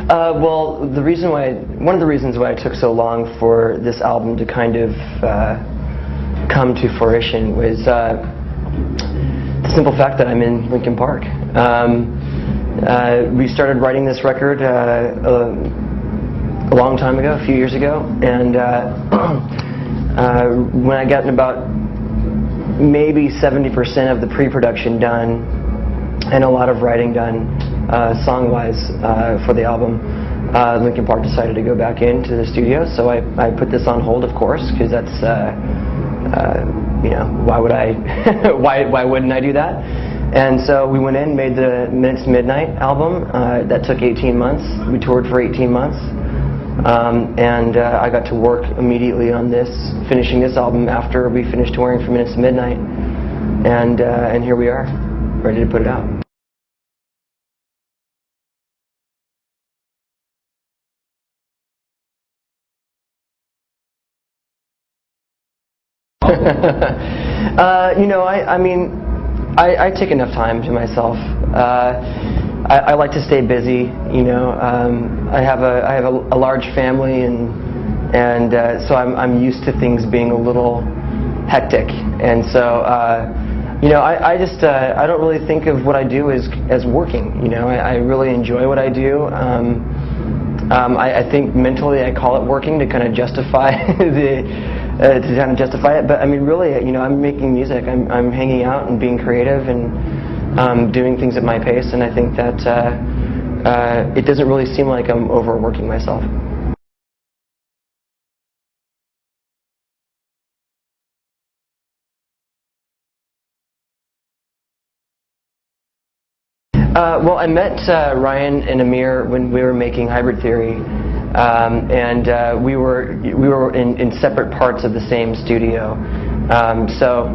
Well, one of the reasons why it took so long for this album to kind of come to fruition was the simple fact that I'm in Linkin Park. We started writing this record a long time ago, a few years ago, and when I got about maybe 70% of the pre-production done and a lot of writing done song-wise for the album, Linkin Park decided to go back into the studio. So I put this on hold, of course, because that's why would I why wouldn't I do that? And so we went in, made the Minutes to Midnight album. That took 18 months. We toured for 18 months. And I got to work immediately on this, finishing this album after we finished touring for Minutes to Midnight. And here we are, ready to put it out. I take enough time to myself. I like to stay busy. I have a large family, and so I'm used to things being a little hectic. And so I don't really think of what I do as working. I really enjoy what I do. I think mentally I call it working to kind of justify it. But I mean, really, I'm making music. I'm hanging out and being creative and doing things at my pace. And I think that it doesn't really seem like I'm overworking myself. Well, I met Ryan and Amir when we were making Hybrid Theory, and we were in separate parts of the same studio. So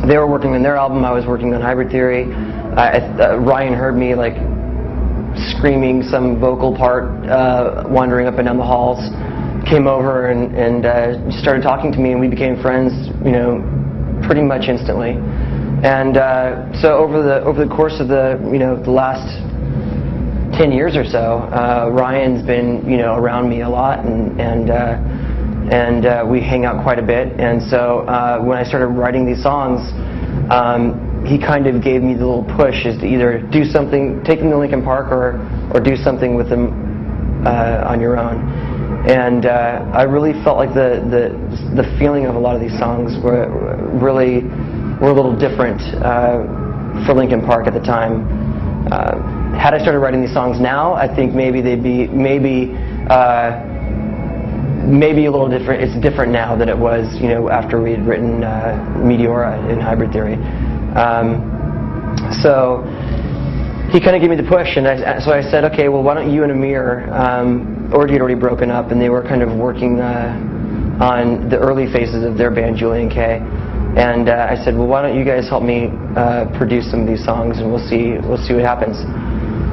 they were working on their album, I was working on Hybrid Theory. Ryan heard me like screaming some vocal part, wandering up and down the halls, came over and started talking to me, and we became friends, pretty much instantly. And so over the course of the last 10 years or so, Ryan's been around me a lot, and we hang out quite a bit. And so when I started writing these songs, he kind of gave me the little push is to either do something, take them to Linkin Park, or do something with them on your own. And I really felt like the feeling of a lot of these songs were a little different for Linkin Park at the time. Had I started writing these songs now, I think maybe they'd be maybe a little different. It's different now than it was, after we had written Meteora in Hybrid Theory. So he kind of gave me the push, and so I said, okay, well, why don't you and Amir, Orgy had already broken up, and they were kind of working on the early phases of their band, Julian K. And I said, well, why don't you guys help me produce some of these songs, and we'll see what happens.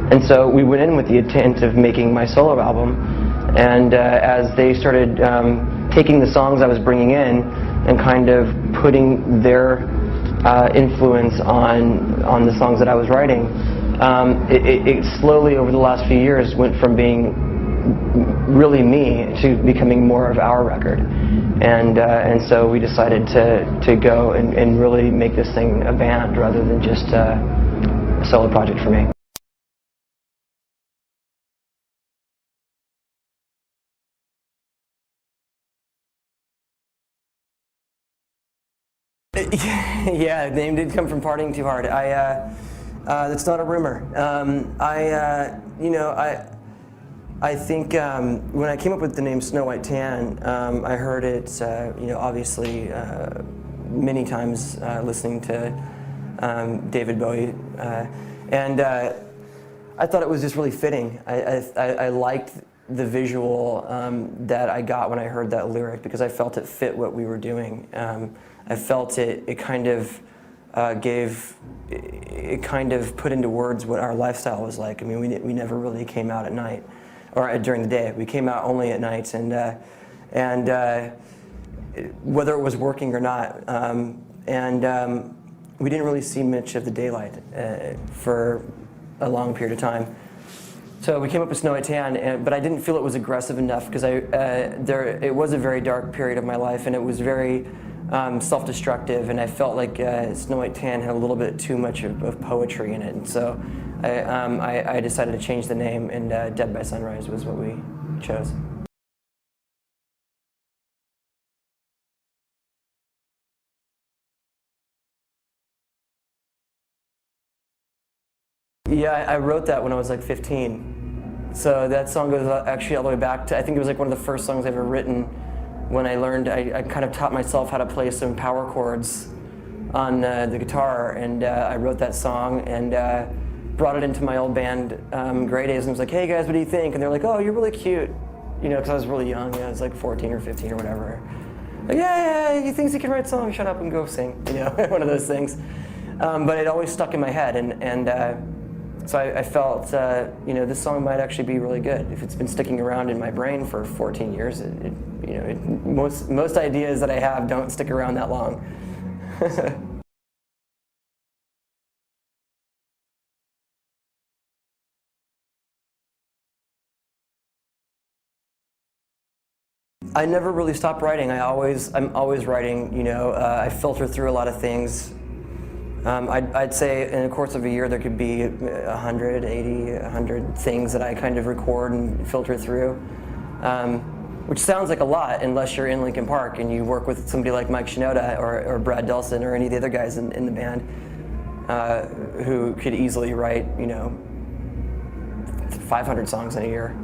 And so we went in with the intent of making my solo album. And as they started taking the songs I was bringing in and kind of putting their influence on the songs that I was writing, it slowly over the last few years went from being really me to becoming more of our record. And so we decided to go and really make this thing a band rather than just a solo project for me. Yeah, the name did come from partying too hard. That's not a rumor. I think when I came up with the name Snow White Tan, I heard it, obviously many times listening to David Bowie, and I thought it was just really fitting. I liked the visual that I got when I heard that lyric, because I felt it fit what we were doing. I felt it kind of kind of put into words what our lifestyle was like. I mean, we never really came out at night or during the day. We came out only at nights, and whether it was working or not, we didn't really see much of the daylight for a long period of time. So we came up with Snow White Tan, but I didn't feel it was aggressive enough because it was a very dark period of my life, and it was very self-destructive, and I felt like Snow White Tan had a little bit too much of poetry in it, and so I decided to change the name, and Dead by Sunrise was what we chose. Yeah, I wrote that when I was like 15. So that song goes actually all the way back to, I think it was like one of the first songs I've ever written when I learned, I kind of taught myself how to play some power chords on the guitar, and I wrote that song and brought it into my old band, Grey Days, and was like, hey guys, what do you think? And they're like, oh, you're really cute. You know, because I was really young, you know, I was like 14 or 15 or whatever. Like, yeah, he thinks he can write songs, shut up and go sing, you know, one of those things. But it always stuck in my head, and so I felt, you know, this song might actually be really good. If it's been sticking around in my brain for 14 years, you know, most ideas that I have don't stick around that long. I never really stopped writing. I'm always writing. You know, I filter through a lot of things. I'd say in the course of a year there could be 100 things that I kind of record and filter through, which sounds like a lot unless you're in Linkin Park and you work with somebody like Mike Shinoda or Brad Delson or any of the other guys in the band who could easily write, you know, 500 songs in a year.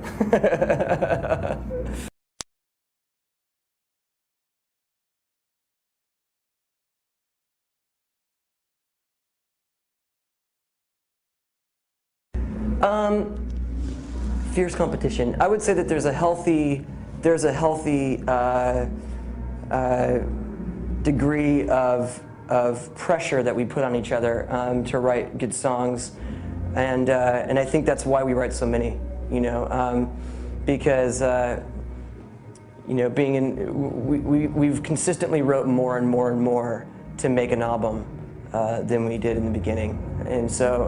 Fierce competition. I would say that there's a healthy degree of pressure that we put on each other to write good songs, and I think that's why we write so many. You know, because you know, being in we've consistently wrote more and more and more to make an album than we did in the beginning, and so.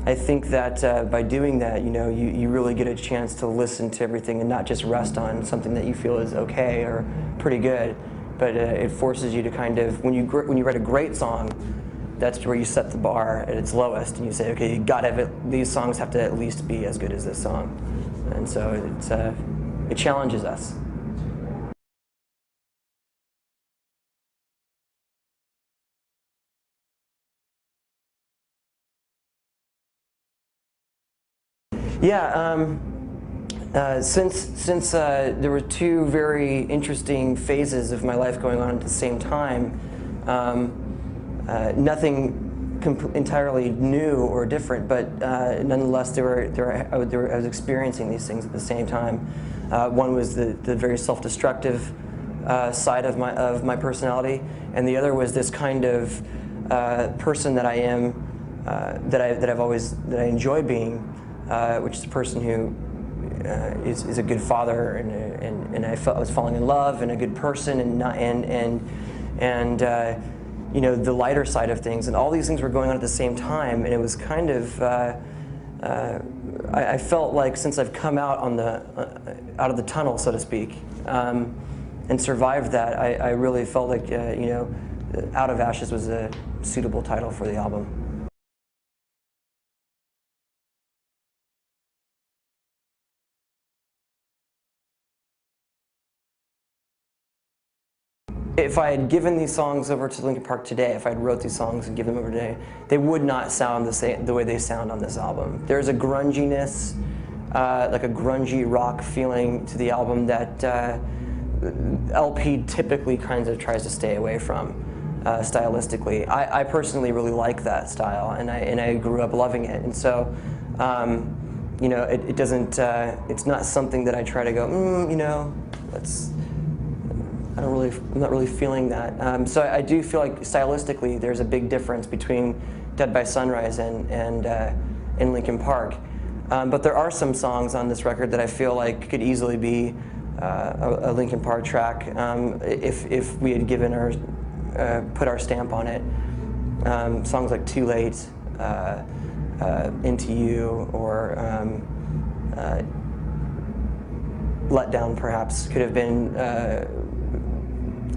I think that by doing that, you know, you really get a chance to listen to everything and not just rest on something that you feel is okay or pretty good, but it forces you to kind of, when you write a great song, that's where you set the bar at its lowest, and you say, okay, these songs have to at least be as good as this song, and so it challenges us. Yeah, since there were two very interesting phases of my life going on at the same time, nothing entirely new or different, but nonetheless, I was experiencing these things at the same time. One was the very self-destructive side of my personality, and the other was this kind of person that I am, that I enjoy being. Which is a person who is a good father, and I was falling in love, and a good person, and you know, the lighter side of things, and all these things were going on at the same time, and it was kind of I felt like since I've come out out of the tunnel, so to speak, and survived that, I really felt like you know, Out of Ashes was a suitable title for the album. If I had given these songs over to Linkin Park today, if I had wrote these songs and given them over today, they would not sound the way they sound on this album. There's a grunginess, like a grungy rock feeling to the album that LP typically kind of tries to stay away from stylistically. I personally really like that style, and I grew up loving it, and so you know, it doesn't. It's not something that I try to go, you know, let's. I'm not really feeling that. So I do feel like stylistically there's a big difference between Dead by Sunrise and Linkin Park. But there are some songs on this record that I feel like could easily be a Linkin Park track if we had given put our stamp on it. Songs like Too Late, Into You, or let down, perhaps, could have been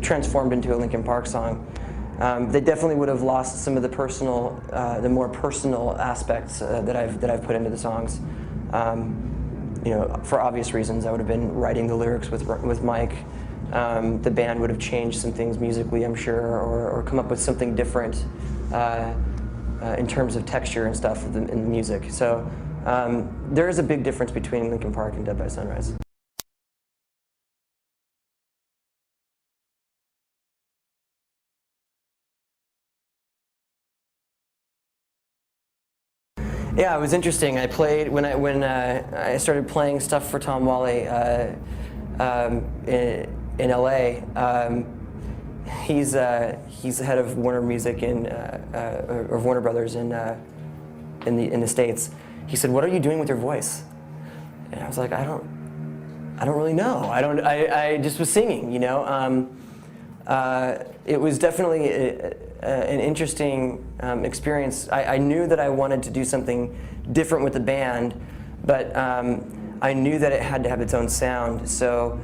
transformed into a Linkin Park song. They definitely would have lost some of the personal, the more personal aspects that I've put into the songs. You know, for obvious reasons, I would have been writing the lyrics with Mike. The band would have changed some things musically, I'm sure, or come up with something different in terms of texture and stuff in the music. So there is a big difference between Linkin Park and Dead by Sunrise. Yeah, it was interesting. I played when I started playing stuff for Tom Whalley in LA. He's the head of Warner Music or Warner Brothers in the States. He said, "What are you doing with your voice?" And I was like, "I don't really know. I just was singing, you know." It was definitely an interesting experience. I knew that I wanted to do something different with the band, but I knew that it had to have its own sound. So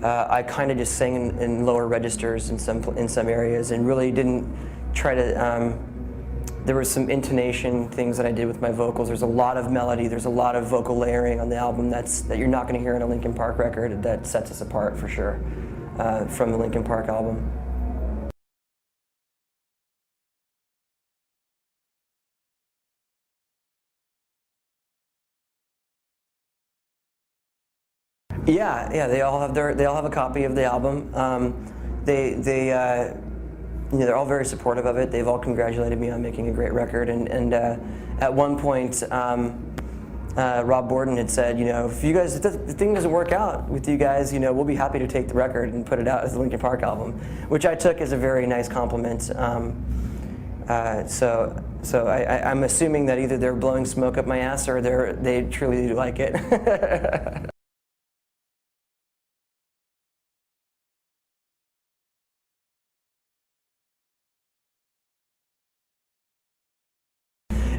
I kind of just sang in lower registers in some areas, and really didn't try to. There was some intonation things that I did with my vocals. There's a lot of melody. There's a lot of vocal layering on the album that you're not going to hear on a Linkin Park record. That sets us apart for sure from the Linkin Park album. Yeah, they all have a copy of the album. You know, they're all very supportive of it. They've all congratulated me on making a great record. And at one point, Rob Borden had said, you know, if the thing doesn't work out with you guys, you know, we'll be happy to take the record and put it out as the Linkin Park album, which I took as a very nice compliment. So I'm assuming that either they're blowing smoke up my ass or they truly do like it.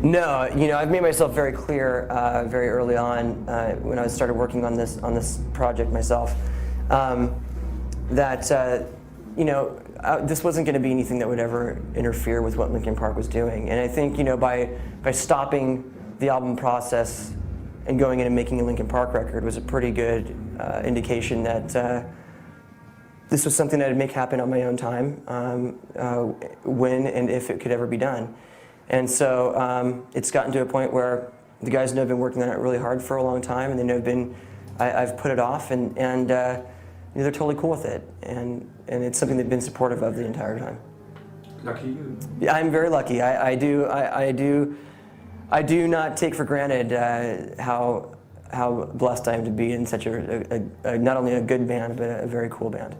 No, you know, I've made myself very clear very early on when I started working on this project myself that you know, this wasn't going to be anything that would ever interfere with what Linkin Park was doing. And I think, you know, by stopping the album process and going in and making a Linkin Park record was a pretty good indication that this was something that I'd make happen on my own time when and if it could ever be done. And so it's gotten to a point where the guys know I've been working on it really hard for a long time, and they know I've put it off, and you know, they're totally cool with it, and it's something they've been supportive of the entire time. Lucky you. Yeah, I'm very lucky. I do not take for granted how blessed I am to be in such a not only a good band, but a very cool band.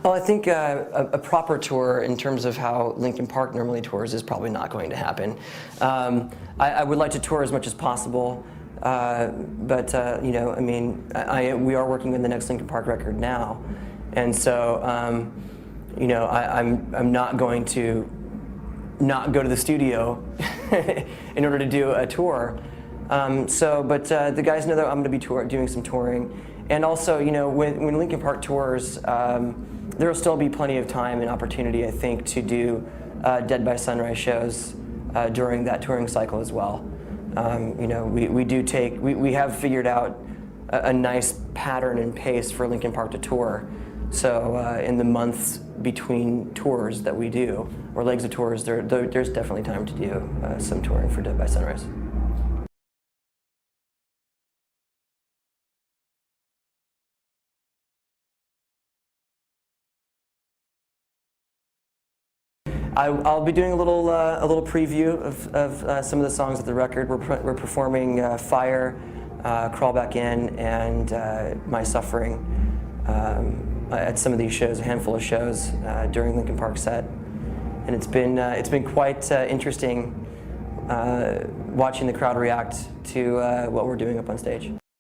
Well, I think a proper tour in terms of how Linkin Park normally tours is probably not going to happen. I would like to tour as much as possible, but you know, I mean, we are working on the next Linkin Park record now, and so you know, I'm not going to not go to the studio in order to do a tour. But the guys know that I'm going to be doing some touring, and also, you know, when Linkin Park tours. There will still be plenty of time and opportunity, I think, to do Dead by Sunrise shows during that touring cycle as well. You know, we have figured out a nice pattern and pace for Linkin Park to tour. So in the months between tours that we do, or legs of tours, there's definitely time to do some touring for Dead by Sunrise. I'll be doing a little preview of some of the songs of the record. We're performing Fire, Crawl Back In, and My Suffering at some of these shows, a handful of shows during Linkin Park set, and it's been quite interesting watching the crowd react to what we're doing up on stage.